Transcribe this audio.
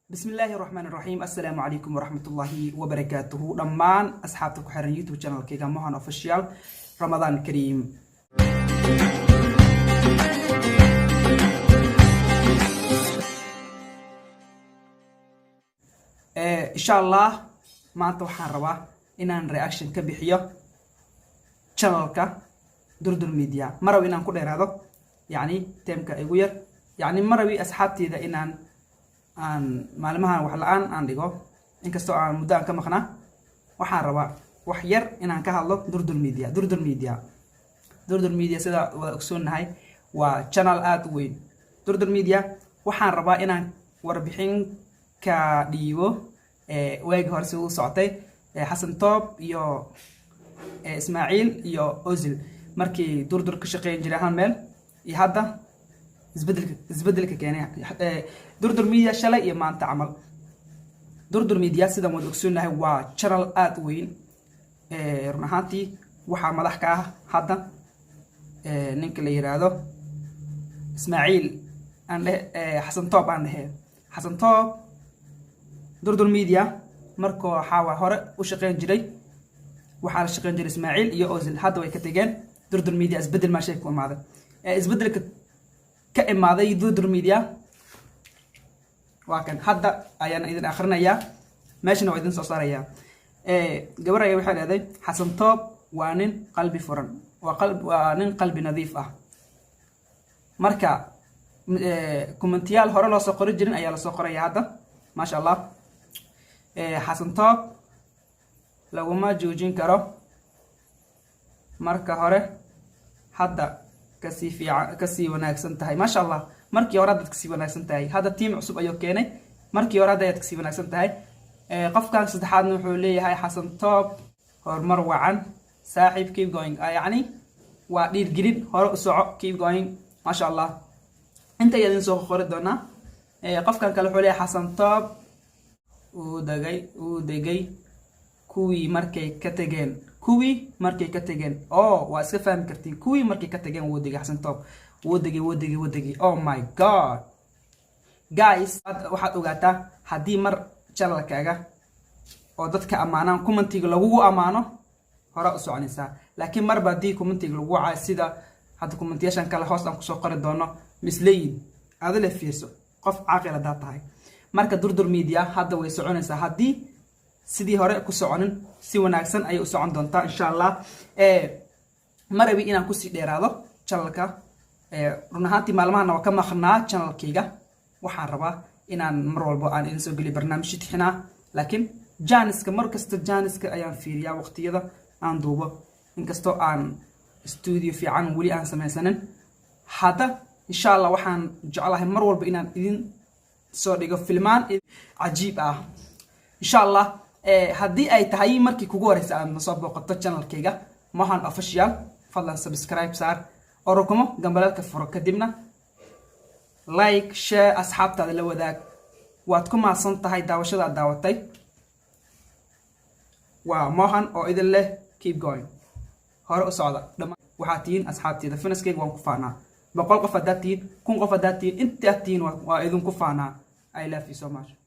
بسم الله الرحمن الرحيم. السلام عليكم ورحمة الله وبركاته. دمان أصحابتك وحرن يوتيوب channel كيغا موهان official. رمضان الكريم. إن شاء الله ما أنت وحان ربا إنان reaction كبيحيو channel كا دردر ميديا مروي إنان كل هذا يعني تيمكا إيغوير يعني مروي أصحابتي إذا إنان aan maalmahan wax la'aan aan dhigo inkastoo aan muddo aan ka maqnaa waxaan rabaa wax yar inaan ka hadlo durdur media sida wada ogsoonahay waa channel aad u weyn. durdur media waxaan rabaa inaan warbixin ka dhiibo waagi hore soo socotay Xasan Toob iyo Ismaaciil iyo Ozil markii durdur ka shaqeyn jiray hal meel iyo hadda isbedelka keenay durdur media shalay iyo maanta camal. durdur media sida wada ogsoonahay waa channel aad u weyn run ahaantii waxa madax ka ah hadda ninka la yiraahdo Ismaaciil aan Xasan Toob aan dhahay Xasan Toob durdur media markoo xawa hore u shaqeyn jiray waxa la shaqeyn jiray Ismaaciil iyo Ozil hadda way ka tageen durdur media isbedel ma shay ku imaaday isbedelka ka imaaday durdur media وكان هذا أيان إذا آخرنا يا ماشي نوع إذن صاريا جبر يا واحد هذا حسن توب وانين قلبي فرن وانين قلبي نظيف مركا كومنتيال هرا لا سقر جرين أيا لا سقر يا هذا ما شاء الله حسن توب لو ما جوجين كرو مركا هرا هذا كسي وناكسن تهاي ما شاء الله markii hore dadka si wanaagsan tahay hada team cusub ayo keenay markii hore dadka si wanaagsan tahay qofkan saddexaadna wuxuu leeyahay Xasan Toob hormar wacan saaxiib keep going yani waa dhiir gelin hore u soco keep going ma sha Allah inta yadin soo qori doona qofkan kale wuxuu leeyahay Xasan Toob uu degay kuwii markay ka tageen waa iska fahmi kartiin kuwii markay ka tageen uu degay Xasan Toob ودقي oh my god guys waxaad ogaataa hadii mar channelkaaga oo dadka amaanaan commentiga lagu amaano hore u soconaysaa laakiin mar baadii commentiga lagu caa sida hadda commentation kale hoos aan ku soo qori doono misleeyid adile fiirso qof caaqil ah tahay marka durdur media hadda way soconaysaa hadii sidii hore ku soconin si wanaagsan ay u socon doontaa insha Allah marabi inaan ku sii dheeraado channelka run ahaantii maalmahan waa ka maqnaa channelkayga waxaan rabaa inaan mar walba aan idin soo geliyo barnaamij tixinaa laakiin janiska markasta janiska ayaan fiiriyaa waqtiyada aan duubo inkastoo aan studio fiican wali aan samaysanin hadda insha Allah waxaan jeclahay mar walba inaan idin soo dhigo filmaan cajiib ah insha Allah haddii ay tahay markii kugu horeysa aad soo booqato channelkayga Mohan Official fadlan subscribe saar وركمه جنبالك فرق كدبنا لايك شير أصحاب هذا لو ذاك واتكم مع صنطة هاي دعوة دعوتي وماهن أو إذا الله keep going هرو صعدة لما وحاتين أصحاب تيدا في ناس كي وان كفانا بقول قفداتين كون قفداتين انت أتين وإذن كفانا I love you so much